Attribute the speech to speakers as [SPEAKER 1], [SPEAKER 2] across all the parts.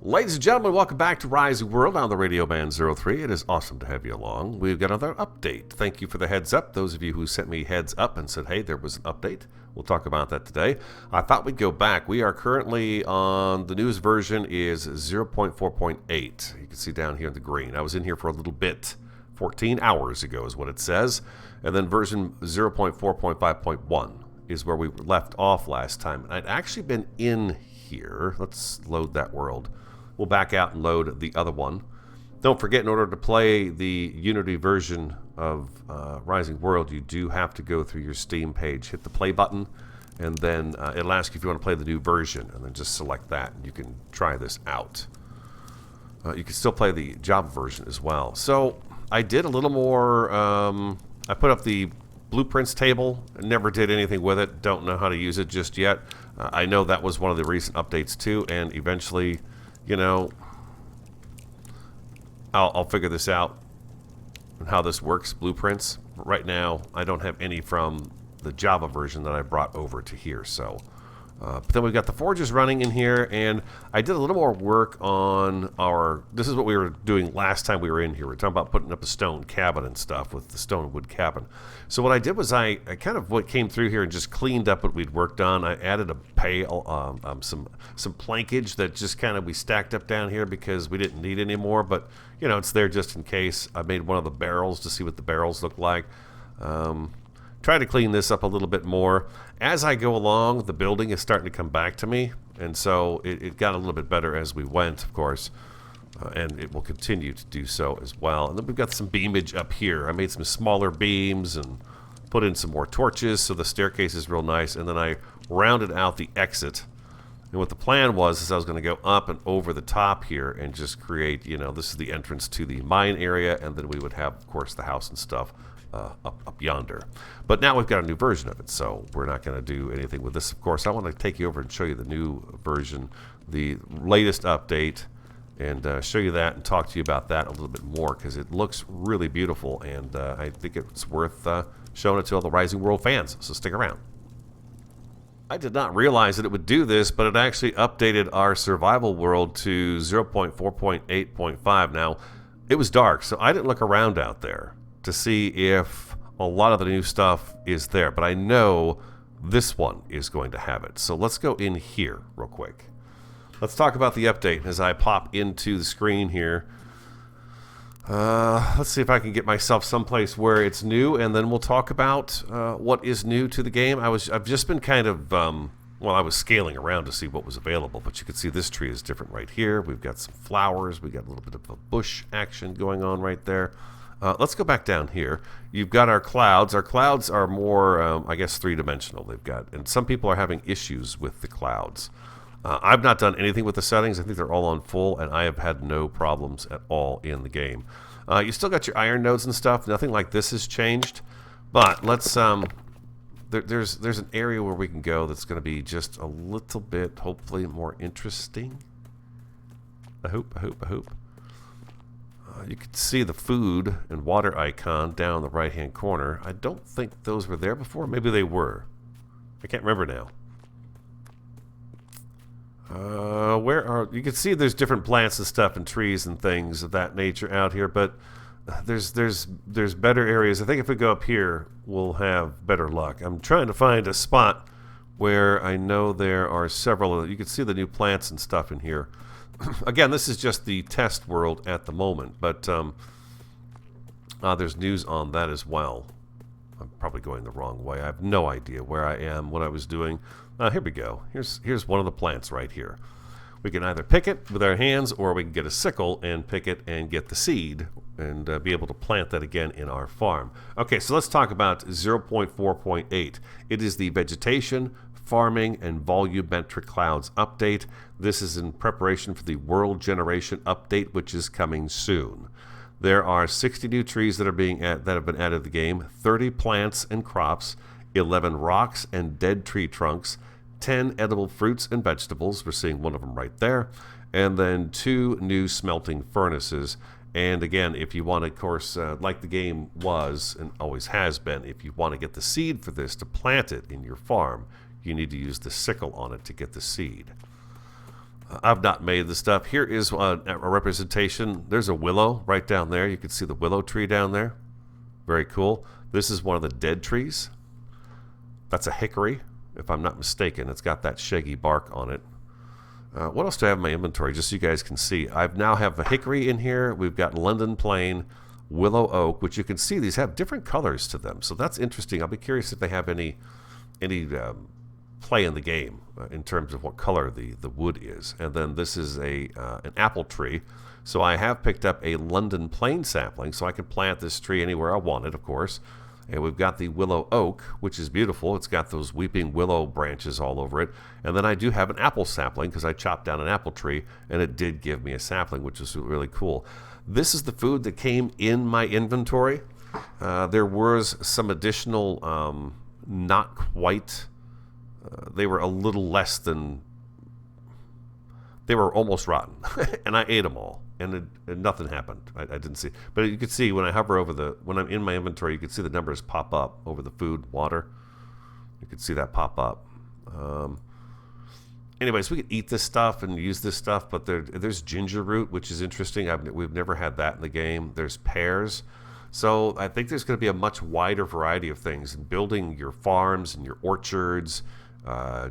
[SPEAKER 1] Ladies and gentlemen, welcome back to Rising World on the Radio Band 03. It is awesome to have you along. We've got another update. Thank you for the heads up. Those of you who sent me heads up and said, hey, there was an update. We'll talk about that today. I thought we'd go back. We are currently on, the newest version is 0.4.8. You can see down here in the green. I was in here for a little bit. 14 hours ago is what it says. And then version 0.4.5.1 is where we left off last time. And I'd actually been in here. Let's load that world. We'll back out and load the other one. Don't forget, in order to play the Unity version of Rising World, you do have to go through your Steam page, hit the play button, and then it'll ask you if you want to play the new version, and then just select that, and you can try this out. You can still play the Java version as well. So I did a little more, I put up the blueprints table, never did anything with it, don't know how to use it just yet. I know that was one of the recent updates too, and eventually, you know, I'll figure this out and how this works, blueprints. Right now, I don't have any from the Java version that I brought over to here, so. But then we've got the forges running in here, and I did a little more work on our, this is what we were doing last time we were in here. We were talking about putting up a stone cabin and stuff with the stone and wood cabin. So what I did was I kind of came through here and just cleaned up what we'd worked on. I added a pail, some plankage that just kind of we stacked up down here because we didn't need any more, but you know, it's there just in case. I made one of the barrels to see what the barrels look like. Try to clean this up a little bit more. As I go along, the building is starting to come back to me, and so it got a little bit better as we went, of course, and it will continue to do so as well. And then we've got some beamage up here. I made some smaller beams and put in some more torches, so the staircase is real nice, and then I rounded out the exit. And what the plan was is I was going to go up and over the top here and just create, you know, this is the entrance to the mine area, and then we would have, of course, the house and stuff up yonder. But now we've got a new version of it, so we're not going to do anything with this. Of course, I want to take you over and show you the new version, the latest update, and show you that and talk to you about that a little bit more, because it looks really beautiful, and I think it's worth showing it to all the Rising World fans, so stick around. I did not realize that it would do this, but it actually updated our survival world to 0.4.8.5. Now, it was dark, so I didn't look around out there to see if a lot of the new stuff is there, but I know this one is going to have it. So let's go in here real quick. Let's talk about the update as I pop into the screen here. Let's see if I can get myself someplace where it's new, and then we'll talk about what is new to the game. I've just been kind of, well, I was scaling around to see what was available, but you can see this tree is different right here. We've got some flowers. We got a little bit of a bush action going on right there. Let's go back down here. You've got our clouds. Our clouds are more, I guess, three-dimensional. They've got, and some people are having issues with the clouds. I've not done anything with the settings. I think they're all on full, and I have had no problems at all in the game. You still got your iron nodes and stuff. Nothing like this has changed. But let's, there's an area where we can go that's going to be just a little bit, hopefully, more interesting. I hope. You can see the food and water icon down in the right-hand corner. I don't think those were there before. Maybe they were. I can't remember now. Where are... You can see there's different plants and stuff and trees and things of that nature out here, but there's better areas. I think if we go up here, we'll have better luck. I'm trying to find a spot where I know there are several... You can see the new plants and stuff in here. Again, this is just the test world at the moment, but there's news on that as well. I'm probably going the wrong way. I have no idea where I am, what I was doing. Here we go. Here's one of the plants right here. We can either pick it with our hands, or we can get a sickle and pick it and get the seed and be able to plant that again in our farm. Okay, so let's talk about 0.4.8. It is the vegetation, farming, and volumetric clouds update. This is in preparation for the world generation update, which is coming soon. There are 60 new trees that have been added to the game, 30 plants and crops, 11 rocks and dead tree trunks, 10 edible fruits and vegetables. We're seeing one of them right there, and then 2 new smelting furnaces. And again, if you want to, of course, like the game was and always has been, if you want to get the seed for this to plant it in your farm, you need to use the sickle on it to get the seed. I've not made the stuff. Here is a representation. There's a willow right down there. You can see the willow tree down there. Very cool. This is one of the dead trees. That's a hickory, if I'm not mistaken. It's got that shaggy bark on it. What else do I have in my inventory, just so you guys can see? I now have a hickory in here. We've got London plane, willow oak, which you can see these have different colors to them. So that's interesting. I'll be curious if they have any play in the game in terms of what color the wood is. And then this is an apple tree. So I have picked up a London plane sapling, so I can plant this tree anywhere I want it, of course. And we've got the willow oak, which is beautiful. It's got those weeping willow branches all over it. And then I do have an apple sapling because I chopped down an apple tree, and it did give me a sapling, which is really cool. This is the food that came in my inventory. There was some additional, not quite, they were a little less than, they were almost rotten, and I ate them all. And nothing happened. I didn't see. But you can see when I hover over when I'm in my inventory, you can see the numbers pop up over the food, water. You can see that pop up. Anyways, we could eat this stuff and use this stuff, but there's ginger root, which is interesting. We've never had that in the game. There's pears. So I think there's going to be a much wider variety of things. And building your farms and your orchards,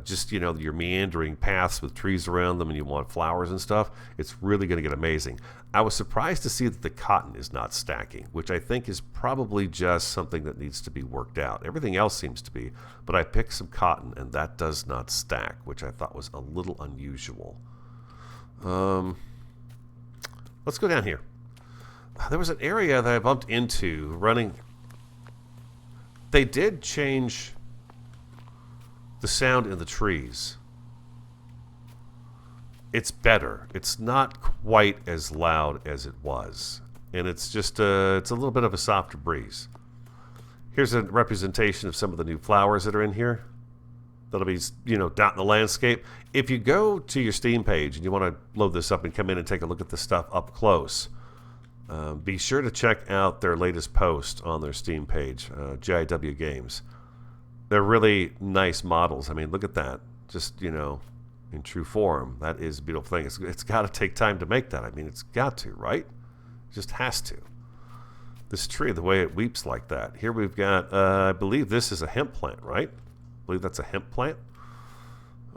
[SPEAKER 1] just, you know, your meandering paths with trees around them, and you want flowers and stuff, it's really going to get amazing. I was surprised to see that the cotton is not stacking, which I think is probably just something that needs to be worked out. Everything else seems to be, but I picked some cotton and that does not stack, which I thought was a little unusual. Let's go down here. There was an area that I bumped into running. They did change the sound in the trees. It's better. It's not quite as loud as it was, and it's just it's a little bit of a softer breeze. Here's a representation of some of the new flowers that are in here. That'll be, you know, down in the landscape. If you go to your Steam page and you want to load this up and come in and take a look at the stuff up close, be sure to check out their latest post on their Steam page, JIW Games. They're really nice models. I mean, look at that. Just, you know, in true form. That is a beautiful thing. It's got to take time to make that. I mean, it's got to, right? It just has to. This tree, the way it weeps like that. Here we've got, I believe this is a hemp plant, right? I believe that's a hemp plant.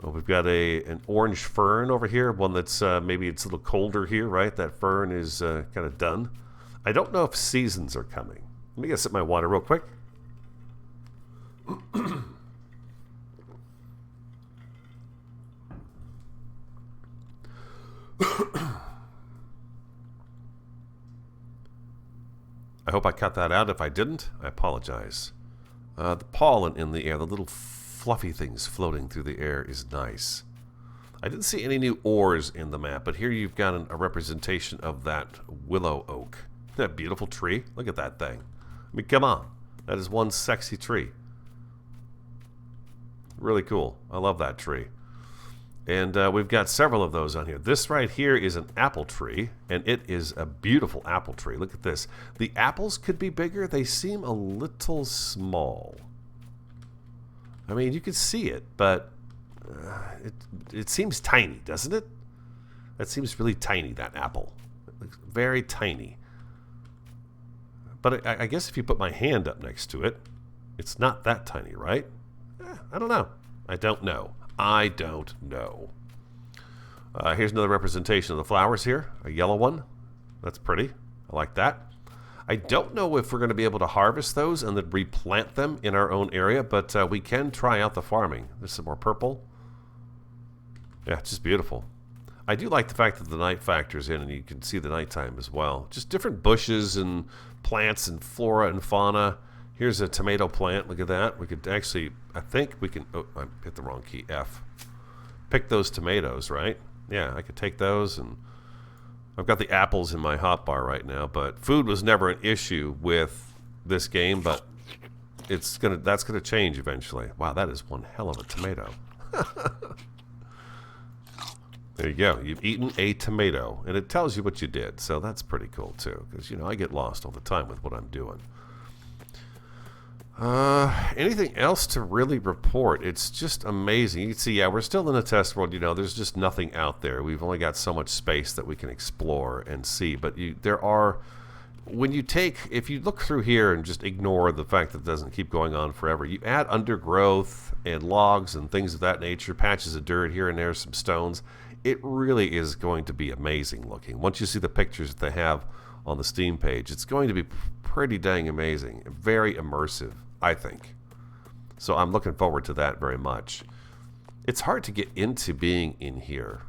[SPEAKER 1] Oh, we've got an orange fern over here. One that's maybe it's a little colder here, right? That fern is kind of done. I don't know if seasons are coming. Let me get sip my water real quick. I hope I cut that out. If I didn't, I apologize. The pollen in the air, the little fluffy things floating through the air is nice. I didn't see any new ores in the map, but here you've got a representation of that willow oak. That beautiful tree. Look at that thing. I mean, come on. That is one sexy tree. Really cool. I love that tree. And we've got several of those on here. This right here is an apple tree, and it is a beautiful apple tree. Look at this. The apples could be bigger. They seem a little small. I mean, you can see it, but it seems tiny, doesn't it? That seems really tiny, that apple. It looks very tiny. But I guess if you put my hand up next to it, it's not that tiny, right? I don't know. I don't know. I don't know. Here's another representation of the flowers here. A yellow one. That's pretty. I like that. I don't know if we're going to be able to harvest those and then replant them in our own area, but we can try out the farming. There's some more purple. Yeah, it's just beautiful. I do like the fact that the night factors in and you can see the nighttime as well. Just different bushes and plants and flora and fauna. Here's a tomato plant. Look at that. We could actually, I think we can, oh, I hit the wrong key, F. Pick those tomatoes, right? Yeah, I could take those, and I've got the apples in my hotbar right now, but food was never an issue with this game, but that's gonna change eventually. Wow, that is one hell of a tomato. There you go. You've eaten a tomato, and it tells you what you did, so that's pretty cool too, because, you know, I get lost all the time with what I'm doing. Anything else to really report? It's just amazing. You can see, yeah, we're still in the test world. You know, there's just nothing out there. We've only got so much space that we can explore and see. But there are, if you look through here and just ignore the fact that it doesn't keep going on forever, you add undergrowth and logs and things of that nature, patches of dirt here and there, some stones. It really is going to be amazing looking. Once you see the pictures that they have on the Steam page, it's going to be pretty dang amazing. Very immersive, I think. So I'm looking forward to that very much. It's hard to get into being in here.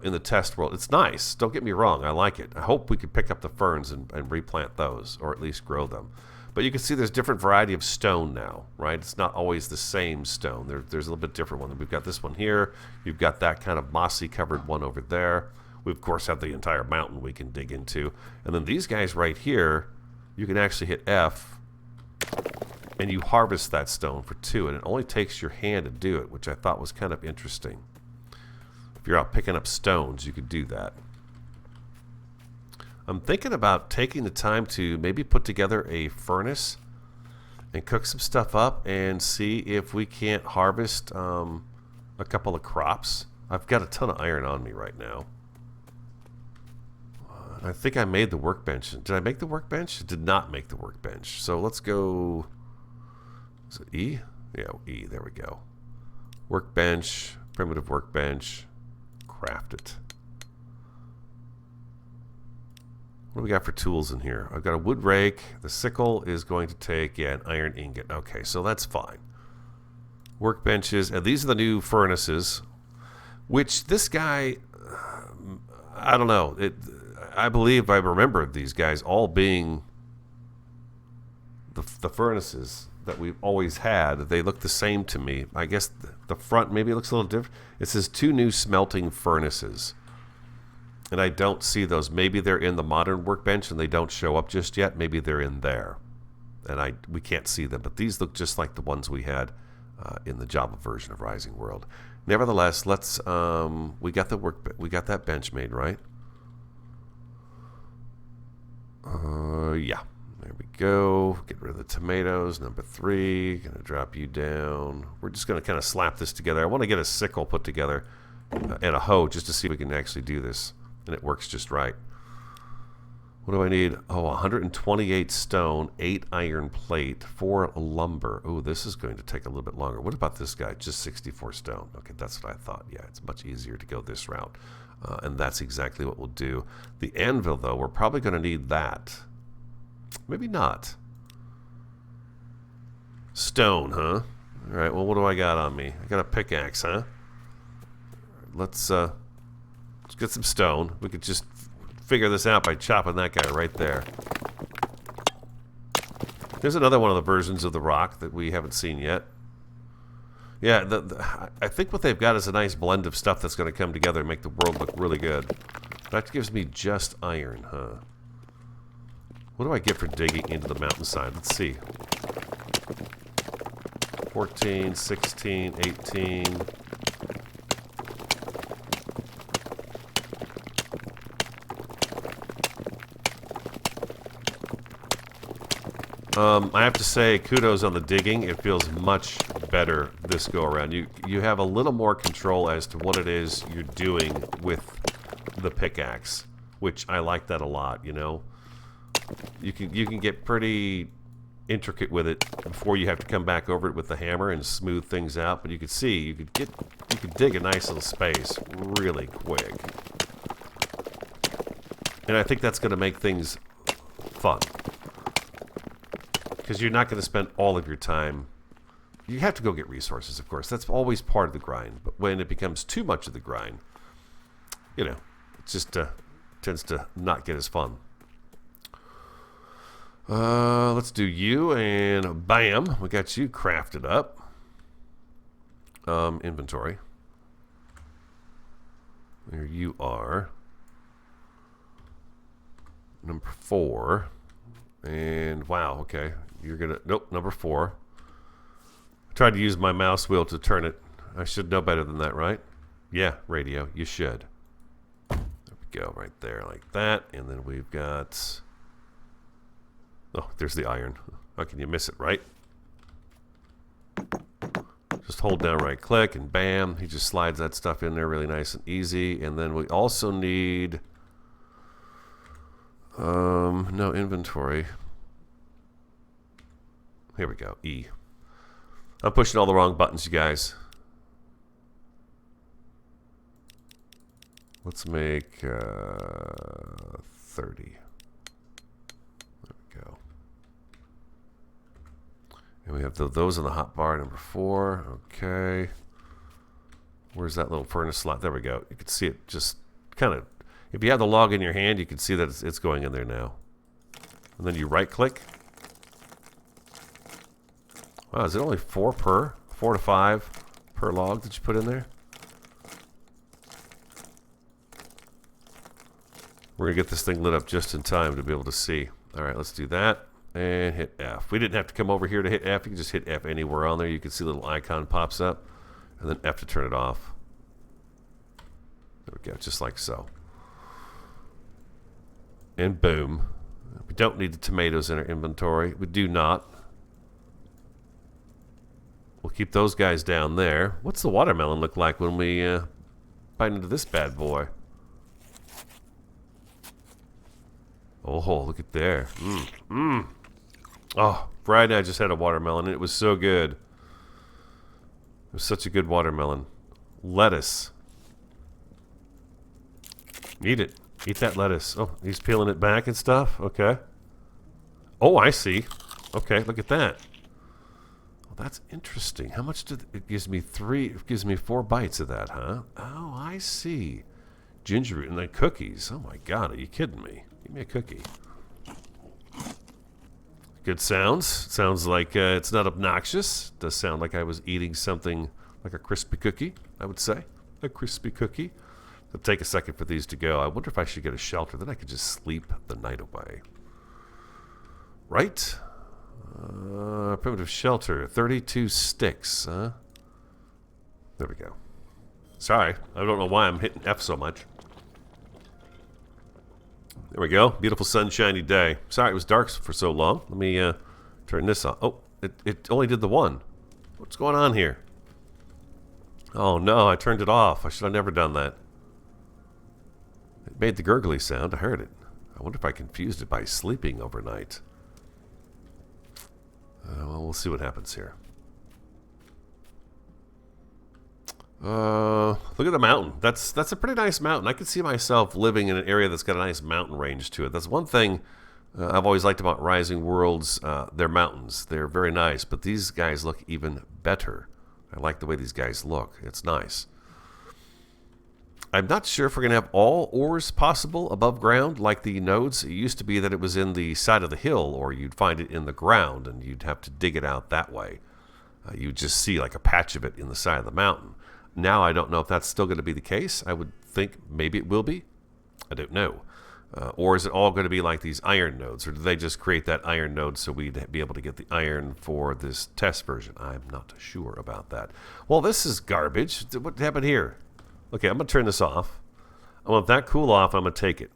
[SPEAKER 1] In the test world. It's nice. Don't get me wrong. I like it. I hope we could pick up the ferns and replant those, or at least grow them. But you can see there's different variety of stone now, right? It's not always the same stone. There's a little bit different one. We've got this one here. You've got that kind of mossy covered one over there. We, of course, have the entire mountain we can dig into. And then these guys right here, you can actually hit F, and you harvest that stone for 2, and it only takes your hand to do it, which I thought was kind of interesting. If you're out picking up stones, you could do that. I'm thinking about taking the time to maybe put together a furnace and cook some stuff up and see if we can't harvest a couple of crops. I've got a ton of iron on me right now. I think I made the workbench. Did I make the workbench? I did not make the workbench. So let's go... Is it E? Yeah, E. There we go. Workbench. Primitive workbench. Craft it. What do we got for tools in here? I've got a wood rake. The sickle is going to take, yeah, an iron ingot. Okay, so that's fine. Workbenches. And these are the new furnaces, which this guy, I don't know. I believe I remember these guys all being the furnaces that we've always had. They look the same to me. I guess the front maybe looks a little different. It says 2 new smelting furnaces. And I don't see those. Maybe they're in the modern workbench and they don't show up just yet. Maybe they're in there. And we can't see them. But these look just like the ones we had in the Java version of Rising World. Nevertheless, let's we got that bench made, right? Yeah. There we go. Get rid of the tomatoes. Number 3. Gonna drop you down. We're just gonna kind of slap this together. I want to get a sickle put together and a hoe just to see if we can actually do this. And it works just right. What do I need? Oh, 128 stone, 8 iron plate, 4 lumber. Oh, this is going to take a little bit longer. What about this guy? Just 64 stone. Okay, that's what I thought. Yeah, it's much easier to go this route. And that's exactly what we'll do. The anvil, though, we're probably going to need that. Maybe not. Stone, huh? All right, well, what do I got on me? I got a pickaxe, huh? Let's get some stone. We could just figure this out by chopping that guy right there. Here's another one of the versions of the rock that we haven't seen yet. Yeah, I think what they've got is a nice blend of stuff that's going to come together and make the world look really good. That gives me just iron, huh? What do I get for digging into the mountainside? Let's see. 14, 16, 18... I have to say, kudos on the digging. It feels much better this go around. You have a little more control as to what it is you're doing with the pickaxe, which I like that a lot. You know, you can get pretty intricate with it before you have to come back over it with the hammer and smooth things out. But you could see you could dig a nice little space really quick, and I think that's going to make things fun. Because you're not going to spend all of your time. You have to go get resources, of course. That's always part of the grind. But when it becomes too much of the grind, you know, it just tends to not get as fun. Let's do you, and bam, we got you crafted up. Inventory. There you are. Number 4. And wow, okay. You're gonna, nope, number 4. I tried to use my mouse wheel to turn it. I should know better than that, right? Yeah, radio, you should. There we go, right there, like that. And then we've got, oh, there's the iron. How can you miss it, right? Just hold down right click and bam, he just slides that stuff in there really nice and easy. And then we also need no inventory. Here we go, E. I'm pushing all the wrong buttons, you guys. Let's make 30. There we go. And we have those in the hotbar, number 4. Okay. Where's that little furnace slot? There we go. You can see it just kind of, if you have the log in your hand, you can see that it's going in there now. And then you right click. Wow, is it only 4 to 5 per log that you put in there? We're going to get this thing lit up just in time to be able to see. All right, let's do that. And hit F. We didn't have to come over here to hit F. You can just hit F anywhere on there. You can see a little icon pops up. And then F to turn it off. There we go, just like so. And boom. We don't need the tomatoes in our inventory. We do not. We'll keep those guys down there. What's the watermelon look like when we bite into this bad boy? Oh, look at there. Oh, Friday I just had a watermelon and it was so good. It was such a good watermelon. Lettuce. Eat it. Eat that lettuce. Oh, he's peeling it back and stuff. Okay. Oh, I see. Okay, look at that. Well, that's interesting. How much did it gives me 3? It gives me 4 bites of that, huh? Oh, I see. Ginger root and then cookies. Oh my God, are you kidding me? Give me a cookie. Good sounds. Sounds like it's not obnoxious. Does sound like I was eating something like a crispy cookie, I would say. A crispy cookie. It'll take a second for these to go. I wonder if I should get a shelter. Then I could just sleep the night away. Right? Primitive shelter. 32 sticks, huh? There we go. Sorry. I don't know why I'm hitting F so much. There we go. Beautiful sunshiny day. Sorry it was dark for so long. Let me turn this off. Oh, it only did the one. What's going on here? Oh no, I turned it off. I should have never done that. It made the gurgly sound. I heard it. I wonder if I confused it by sleeping overnight. Well, we'll see what happens here. Look at the mountain. That's a pretty nice mountain. I could see myself living in an area that's got a nice mountain range to it. That's one thing I've always liked about Rising Worlds. Their mountains. They're very nice, but these guys look even better. I like the way these guys look. It's nice. I'm not sure if we're going to have all ores possible above ground like the nodes. It used to be that it was in the side of the hill or you'd find it in the ground and you'd have to dig it out that way. You'd just see like a patch of it in the side of the mountain. Now I don't know if that's still going to be the case. I would think maybe it will be. I don't know. Or is it all going to be like these iron nodes? Or do they just create that iron node so we'd be able to get the iron for this test version? I'm not sure about that. Well, this is garbage. What happened here? Okay, I'm going to turn this off. I want that cool off. I'm going to take it.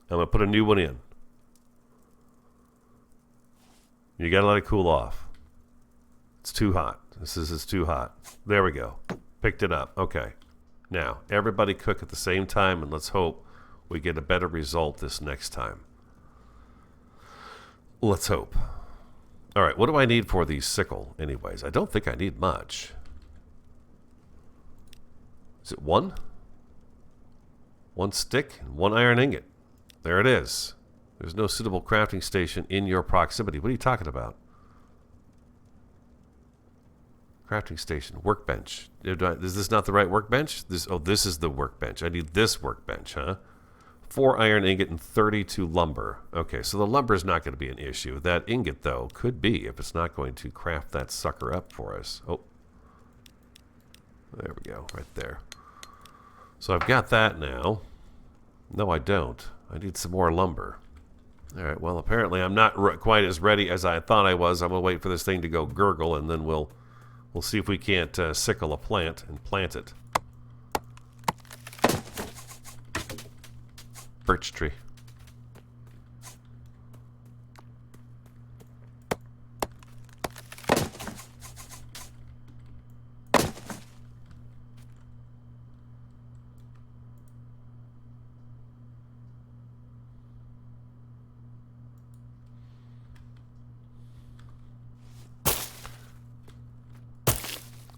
[SPEAKER 1] I'm going to put a new one in. You got to let it cool off. It's too hot. This is too hot. There we go. Picked it up. Okay. Now, everybody cook at the same time, and let's hope we get a better result this next time. Let's hope. All right, what do I need for the sickle anyways? I don't think I need much. Is it 1? 1 stick and 1 iron ingot. There it is. There's no suitable crafting station in your proximity. What are you talking about? Crafting station. Workbench. Is this not the right workbench? This is the workbench. I need this workbench, huh? 4 iron ingot and 32 lumber. Okay, so the lumber is not going to be an issue. That ingot, though, could be if it's not going to craft that sucker up for us. Oh. There we go. Right there. So I've got that now. No, I don't. I need some more lumber. All right, well, apparently I'm not quite as ready as I thought I was. I'm going to wait for this thing to go gurgle, and then we'll see if we can't sickle a plant and plant it. Birch tree.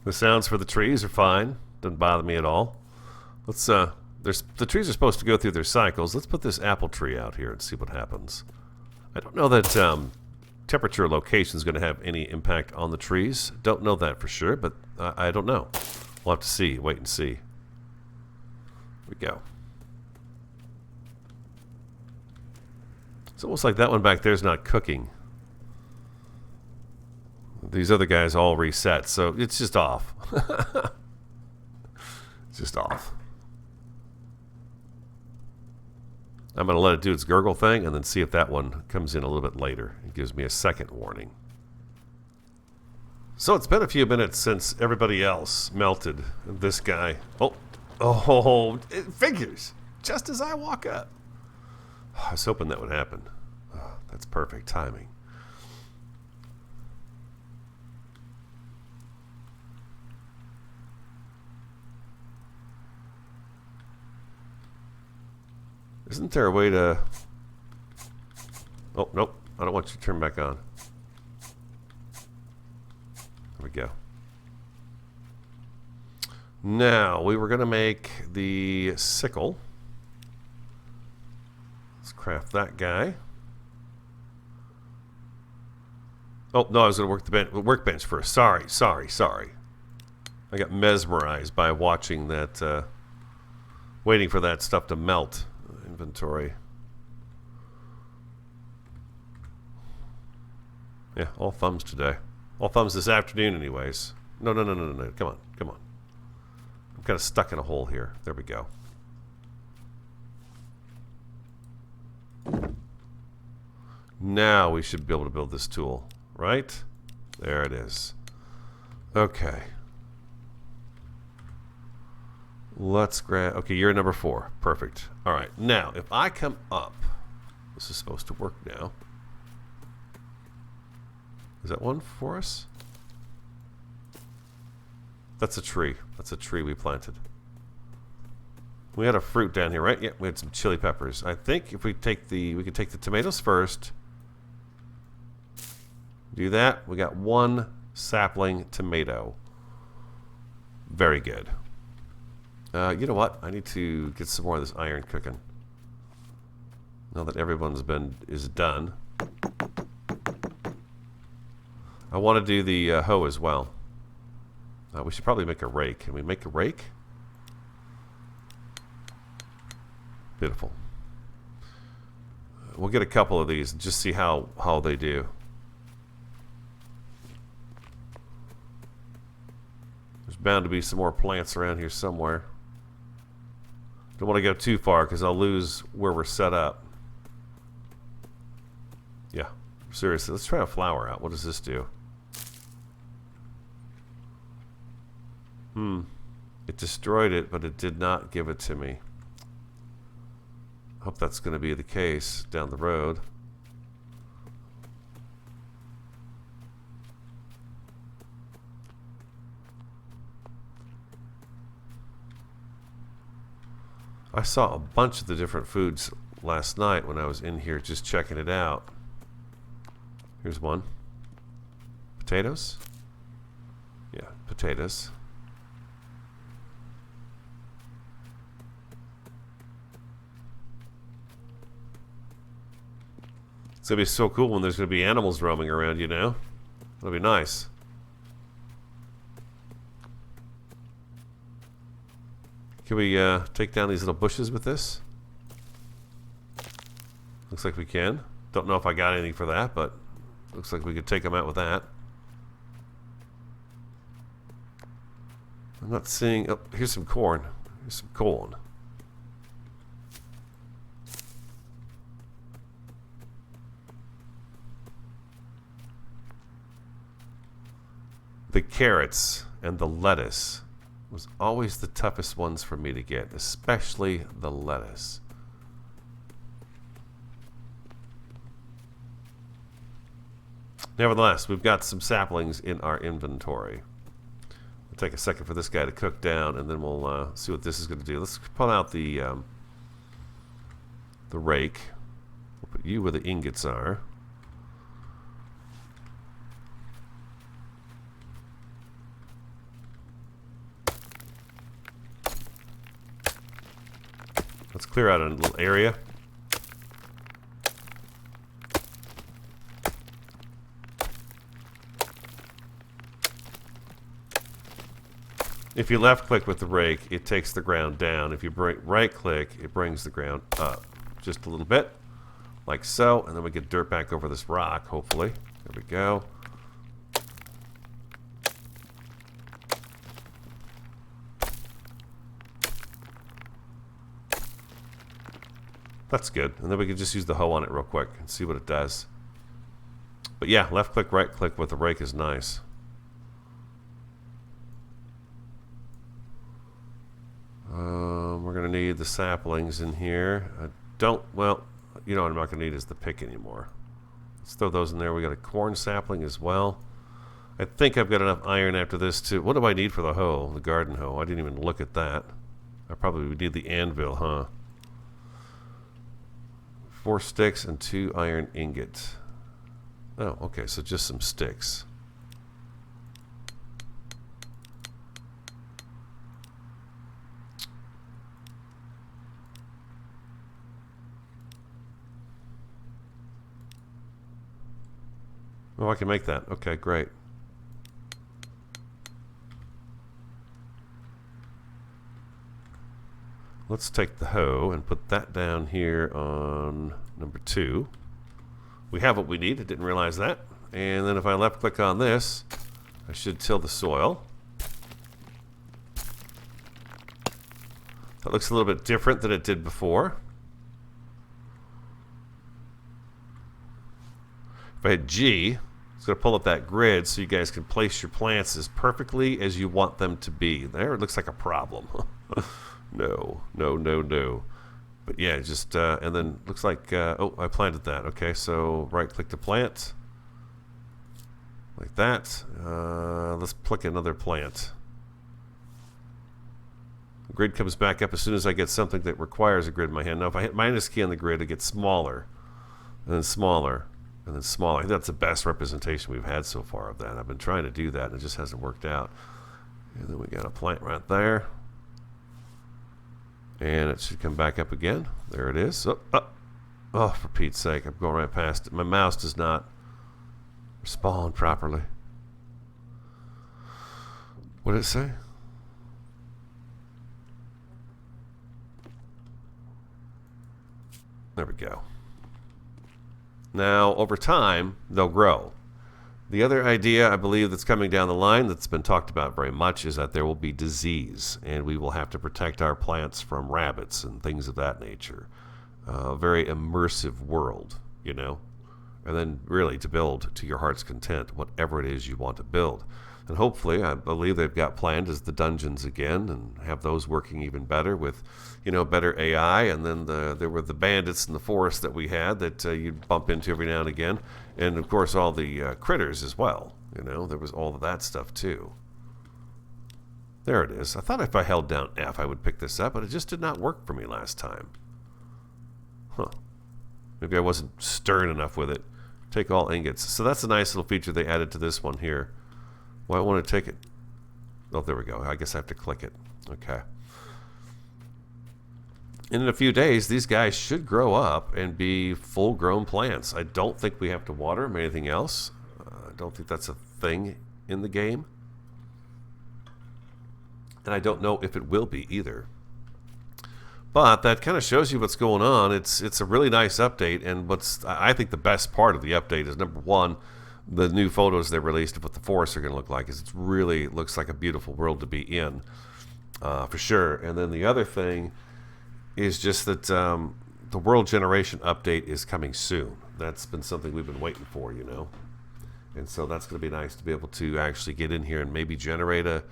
[SPEAKER 1] The sounds for the trees are fine. Doesn't bother me at all. Let's the trees are supposed to go through their cycles. Let's put this apple tree out here and see what happens. I don't know that temperature location is going to have any impact on the trees. Don't know that for sure, but I don't know. We'll have to see. Wait and see. Here we go. It's almost like that one back there is not cooking. These other guys all reset, so it's just off. It's just off. I'm going to let it do its gurgle thing and then see if that one comes in a little bit later. It gives me a second warning. So it's been a few minutes since everybody else melted. This guy. Oh, it figures. Just as I walk up. I was hoping that would happen. Oh, that's perfect timing. Isn't there a way to... Oh, nope. I don't want you to turn back on. There we go. Now, we were going to make the sickle. Let's craft that guy. Oh, no, I was going to work the workbench first. Sorry. I got mesmerized by watching that, waiting for that stuff to melt. Inventory. Yeah, all thumbs today. All thumbs this afternoon anyways. No. Come on. I'm kind of stuck in a hole here. There we go. Now we should be able to build this tool, right? There it is. Okay. Let's grab... Okay, you're number 4. Perfect. All right. Now, if I come up... This is supposed to work now. Is that one for us? That's a tree. That's a tree we planted. We had a fruit down here, right? Yeah, we had some chili peppers. I think if we take the... We could take the tomatoes first. Do that. We got 1 sapling tomato. Very good. You know what? I need to get some more of this iron cooking. Now that everyone's is done. I want to do the hoe as well. We should probably make a rake. Can we make a rake? Beautiful. We'll get a couple of these and just see how they do. There's bound to be some more plants around here somewhere. Don't want to go too far because I'll lose where we're set up. Yeah, seriously, let's try a flower out. What does this do? It destroyed it, but it did not give it to me. Hope that's going to be the case down the road. I saw a bunch of the different foods last night when I was in here just checking it out. Here's one. Potatoes? Yeah, potatoes. It's going to be so cool when there's going to be animals roaming around, you know? That'll be nice. Can we take down these little bushes with this? Looks like we can. Don't know if I got anything for that, but looks like we could take them out with that. I'm not seeing... Oh, here's some corn. Here's some corn. The carrots and the lettuce was always the toughest ones for me to get, especially the lettuce. Nevertheless, we've got some saplings in our inventory. We'll take a second for this guy to cook down, and then we'll see what this is going to do. Let's pull out the rake. We'll put you where the ingots are. Let's clear out a little area. If you left click with the rake, it takes the ground down. If you right click, it brings the ground up just a little bit, like so, and then we get dirt back over this rock, hopefully. There we go. That's good. And then we can just use the hoe on it real quick and see what it does. But yeah, left click, right click with the rake is nice. We're going to need the saplings in here. Well, you know what I'm not going to need is the pick anymore. Let's throw those in there. We got a corn sapling as well. I think I've got enough iron after this to... What do I need for the hoe? The garden hoe. I didn't even look at that. I probably would need the anvil, huh? 4 sticks and 2 iron ingots. Oh, okay, so just some sticks. Oh, I can make that. Okay, great. Let's take the hoe and put that down here on number 2. We have what we need. I didn't realize that. And then if I left click on this, I should till the soil. That looks a little bit different than it did before. If I hit G, it's going to pull up that grid so you guys can place your plants as perfectly as you want them to be. There, it looks like a problem. No. But yeah, just, and then looks like, oh, I planted that. Okay, so right click to plant. Like that. Let's pluck another plant. The grid comes back up as soon as I get something that requires a grid in my hand. Now, if I hit minus key on the grid, it gets smaller, and then smaller, and then smaller. I think that's the best representation we've had so far of that. I've been trying to do that, and it just hasn't worked out. And then we got a plant right there. And it should come back up again. There it is. Oh, for Pete's sake, I'm going right past it. My mouse does not respond properly. What did it say? There we go. Now, over time, they'll grow. The other idea, I believe, that's coming down the line that's been talked about very much is that there will be disease, and we will have to protect our plants from rabbits and things of that nature. A very immersive world, you know, and then really to build to your heart's content whatever it is you want to build. And hopefully, I believe they've got planned as the dungeons again, and have those working even better with, you know, better AI. And then there were the bandits in the forest that we had that you'd bump into every now and again. And, of course, all the critters as well. You know, there was all of that stuff, too. There it is. I thought if I held down F, I would pick this up, but it just did not work for me last time. Huh. Maybe I wasn't stern enough with it. Take all ingots. So that's a nice little feature they added to this one here. Well, I want to take it. Oh, there we go. I guess I have to click it. Okay. And in a few days, these guys should grow up and be full-grown plants. I don't think we have to water them or anything else. I don't think that's a thing in the game. And I don't know if it will be either. But that kind of shows you what's going on. It's a really nice update. And what's, I think, the best part of the update is, number one, the new photos they released of what the forests are going to look like. Is it really looks like a beautiful world to be in, for sure. And then the other thing is just that the world generation update is coming soon. That's been something we've been waiting for, you know. And so that's going to be nice to be able to actually get in here and maybe generate a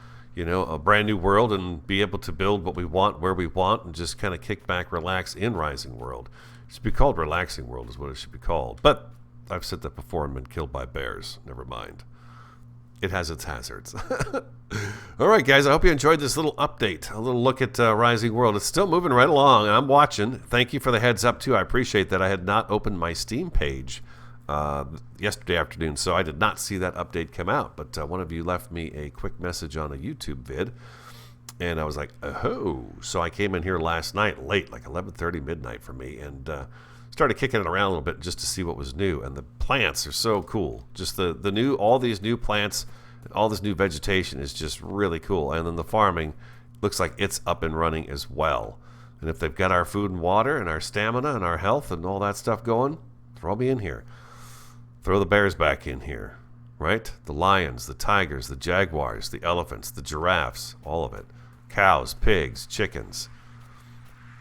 [SPEAKER 1] brand new world and be able to build what we want, where we want, and just kind of kick back, relax in Rising World. It should be called Relaxing World is what it should be called. But I've said that before and been killed by bears. Never mind. It has its hazards. All right, guys, I hope you enjoyed this little update, a little look at Rising World. It's still moving right along. I'm watching. Thank you for the heads up, too. I appreciate that. I had not opened my Steam page yesterday afternoon, so I did not see that update come out. But one of you left me a quick message on a YouTube vid. And I was like, oh. So I came in here last night late, like 11:30 midnight for me, and started kicking it around a little bit just to see what was new. And the plants are so cool. Just the new, all these new plants, all this new vegetation is just really cool. And then the farming looks like it's up and running as well. And if they've got our food and water and our stamina and our health and all that stuff going, throw me in here. Throw the bears back in here, right? The lions, the tigers, the jaguars, the elephants, the giraffes, all of it. Cows, pigs, chickens,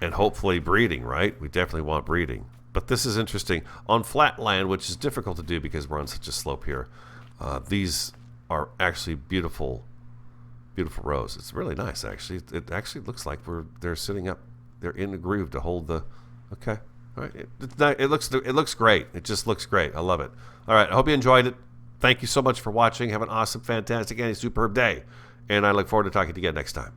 [SPEAKER 1] and hopefully breeding, right? We definitely want breeding. But this is interesting. On flat land, which is difficult to do because we're on such a slope here, these are actually beautiful, beautiful rows. It's really nice, actually. It actually looks like they're sitting up. They're in the groove to hold the... Okay. All right. It looks great. It just looks great. I love it. All right. I hope you enjoyed it. Thank you so much for watching. Have an awesome, fantastic, and a superb day. And I look forward to talking to you again next time.